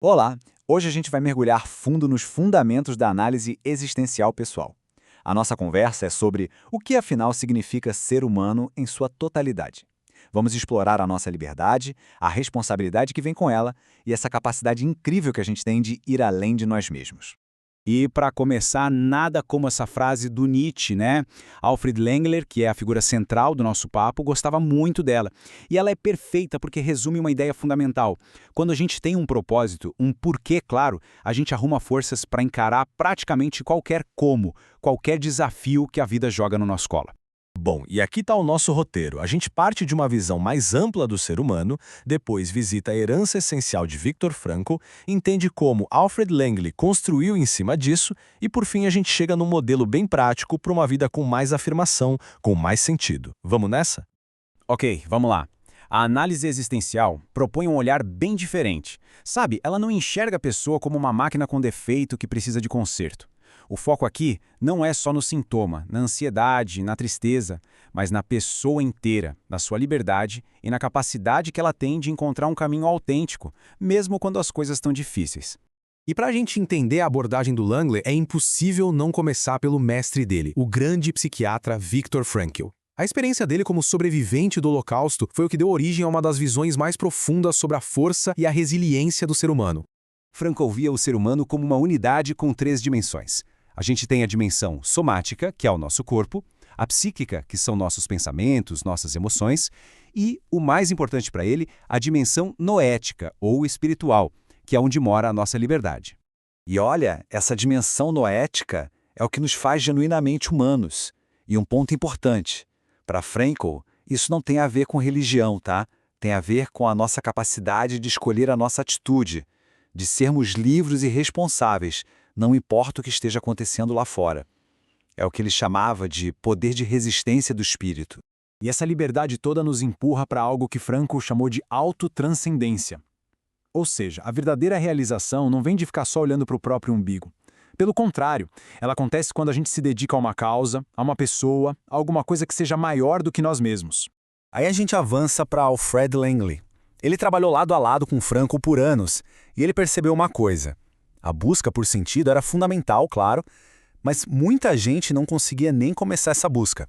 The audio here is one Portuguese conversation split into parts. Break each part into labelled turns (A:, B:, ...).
A: Olá! Hoje a gente vai mergulhar fundo nos fundamentos da análise existencial pessoal. A nossa conversa é sobre o que afinal significa ser humano em sua totalidade. Vamos explorar a nossa liberdade, a responsabilidade que vem com ela e essa capacidade incrível que a gente tem de ir além de nós mesmos.
B: E para começar, nada como essa frase do Nietzsche, né? Alfred Lengler, que é a figura central do nosso papo, gostava muito dela. E ela é perfeita porque resume uma ideia fundamental. Quando a gente tem um propósito, um porquê claro, a gente arruma forças para encarar praticamente qualquer como, qualquer desafio que a vida joga no nosso colo.
C: Bom, e aqui está o nosso roteiro. A gente parte de uma visão mais ampla do ser humano, depois visita a herança essencial de Viktor Frankl, entende como Alfred Langley construiu em cima disso e, por fim, a gente chega num modelo bem prático para uma vida com mais afirmação, com mais sentido. Vamos nessa?
B: Ok, vamos lá. A análise existencial propõe um olhar bem diferente. Sabe, ela não enxerga a pessoa como uma máquina com defeito que precisa de conserto. O foco aqui não é só no sintoma, na ansiedade, na tristeza, mas na pessoa inteira, na sua liberdade e na capacidade que ela tem de encontrar um caminho autêntico, mesmo quando as coisas estão difíceis.
D: E para a gente entender a abordagem do Langley, é impossível não começar pelo mestre dele, o grande psiquiatra Viktor Frankl. A experiência dele como sobrevivente do Holocausto foi o que deu origem a uma das visões mais profundas sobre a força e a resiliência do ser humano.
E: Frankl via o ser humano como uma unidade com 3 dimensões. A gente tem a dimensão somática, que é o nosso corpo, a psíquica, que são nossos pensamentos, nossas emoções, e, o mais importante para ele, a dimensão noética, ou espiritual, que é onde mora a nossa liberdade.
A: E olha, essa dimensão noética é o que nos faz genuinamente humanos. E um ponto importante, para Frankl, isso não tem a ver com religião, tá? Tem a ver com a nossa capacidade de escolher a nossa atitude, de sermos livres e responsáveis, não importa o que esteja acontecendo lá fora. É o que ele chamava de poder de resistência do espírito.
B: E essa liberdade toda nos empurra para algo que Frankl chamou de autotranscendência. Ou seja, a verdadeira realização não vem de ficar só olhando para o próprio umbigo. Pelo contrário, ela acontece quando a gente se dedica a uma causa, a uma pessoa, a alguma coisa que seja maior do que nós mesmos.
D: Aí a gente avança para Alfred Langley. Ele trabalhou lado a lado com Frankl por anos e ele percebeu uma coisa. A busca por sentido era fundamental, claro, mas muita gente não conseguia nem começar essa busca.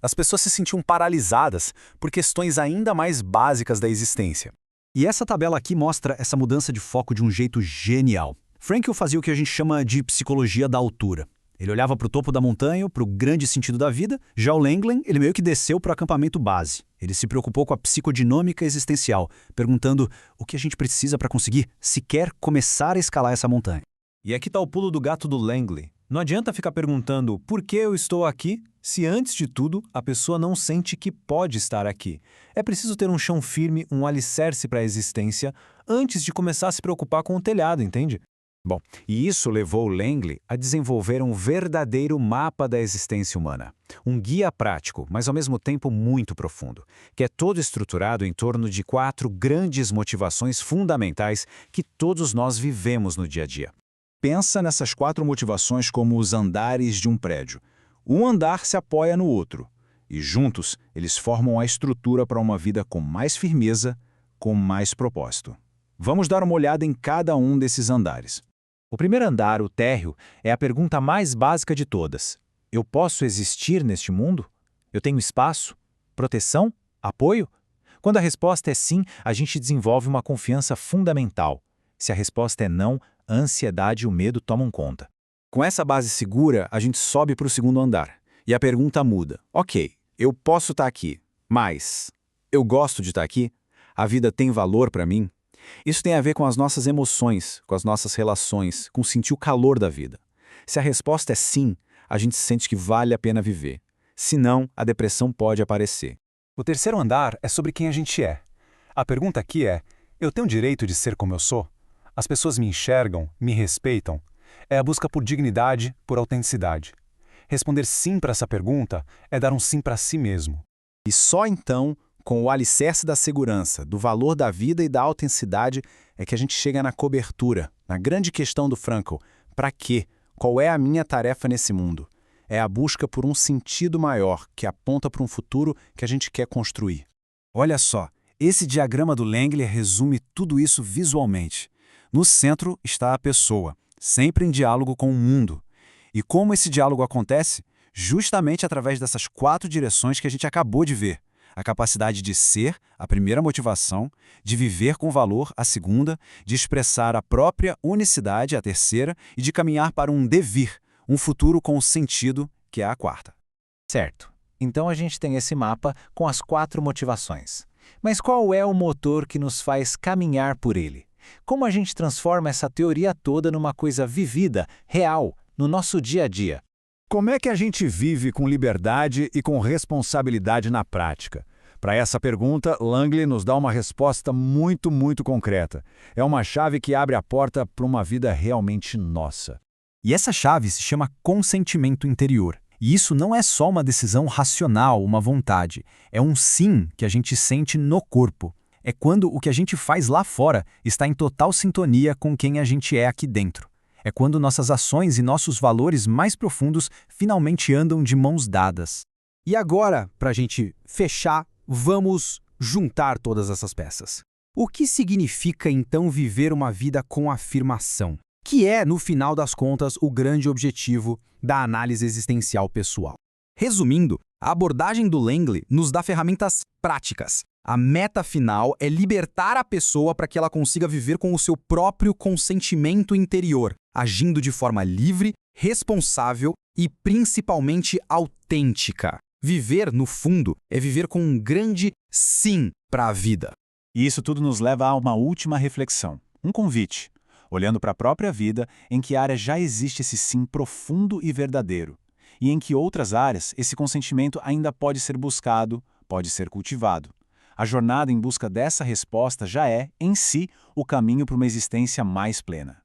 D: As pessoas se sentiam paralisadas por questões ainda mais básicas da existência.
F: E essa tabela aqui mostra essa mudança de foco de um jeito genial. Frankl fazia o que a gente chama de psicologia da altura. Ele olhava para o topo da montanha, para o grande sentido da vida. Já o Langley, ele meio que desceu para o acampamento base. Ele se preocupou com a psicodinâmica existencial, perguntando o que a gente precisa para conseguir sequer começar a escalar essa montanha.
G: E aqui está o pulo do gato do Langley. Não adianta ficar perguntando por que eu estou aqui, se antes de tudo a pessoa não sente que pode estar aqui. É preciso ter um chão firme, um alicerce para a existência, antes de começar a se preocupar com o telhado, entende?
B: Bom, e isso levou Langley a desenvolver um verdadeiro mapa da existência humana. Um guia prático, mas ao mesmo tempo muito profundo, que é todo estruturado em torno de 4 grandes motivações fundamentais que todos nós vivemos no dia a dia. Pensa nessas 4 motivações como os andares de um prédio. Um andar se apoia no outro, e juntos eles formam a estrutura para uma vida com mais firmeza, com mais propósito. Vamos dar uma olhada em cada um desses andares. O primeiro andar, o térreo, é a pergunta mais básica de todas. Eu posso existir neste mundo? Eu tenho espaço? Proteção? Apoio? Quando a resposta é sim, a gente desenvolve uma confiança fundamental. Se a resposta é não, a ansiedade e o medo tomam conta. Com essa base segura, a gente sobe para o segundo andar. E a pergunta muda. Ok, eu posso estar aqui, mas eu gosto de estar aqui? A vida tem valor para mim? Isso tem a ver com as nossas emoções, com as nossas relações, com sentir o calor da vida. Se a resposta é sim, a gente sente que vale a pena viver. Se não, a depressão pode aparecer.
G: O terceiro andar é sobre quem a gente é. A pergunta aqui é, eu tenho o direito de ser como eu sou? As pessoas me enxergam, me respeitam? É a busca por dignidade, por autenticidade. Responder sim para essa pergunta é dar um sim para si mesmo.
B: E só então, com o alicerce da segurança, do valor da vida e da autenticidade, é que a gente chega na cobertura, na grande questão do Frankl. Para quê? Qual é a minha tarefa nesse mundo? É a busca por um sentido maior, que aponta para um futuro que a gente quer construir. Olha só, esse diagrama do Langley resume tudo isso visualmente.
A: No centro está a pessoa, sempre em diálogo com o mundo. E como esse diálogo acontece? Justamente através dessas 4 direções que a gente acabou de ver. A capacidade de ser, a primeira motivação, de viver com valor, a segunda, de expressar a própria unicidade, a terceira, e de caminhar para um devir, um futuro com sentido, que é a quarta.
B: Certo. Então a gente tem esse mapa com as 4 motivações. Mas qual é o motor que nos faz caminhar por ele? Como a gente transforma essa teoria toda numa coisa vivida, real, no nosso dia a dia?
F: Como é que a gente vive com liberdade e com responsabilidade na prática? Para essa pergunta, Langley nos dá uma resposta muito concreta. É uma chave que abre a porta para uma vida realmente nossa. E essa chave se chama consentimento interior. E isso não é só uma decisão racional, uma vontade. É um sim que a gente sente no corpo. É quando o que a gente faz lá fora está em total sintonia com quem a gente é aqui dentro. É quando nossas ações e nossos valores mais profundos finalmente andam de mãos dadas.
H: E agora, para a gente fechar, vamos juntar todas essas peças. O que significa, então, viver uma vida com afirmação? Que é, no final das contas, o grande objetivo da análise existencial pessoal. Resumindo, a abordagem do Langley nos dá ferramentas práticas. A meta final é libertar a pessoa para que ela consiga viver com o seu próprio consentimento interior, agindo de forma livre, responsável e principalmente autêntica. Viver, no fundo, é viver com um grande sim para a vida.
A: E isso tudo nos leva a uma última reflexão, um convite. Olhando para a própria vida, em que área já existe esse sim profundo e verdadeiro, e em que outras áreas esse consentimento ainda pode ser buscado, pode ser cultivado. A jornada em busca dessa resposta já é, em si, o caminho para uma existência mais plena.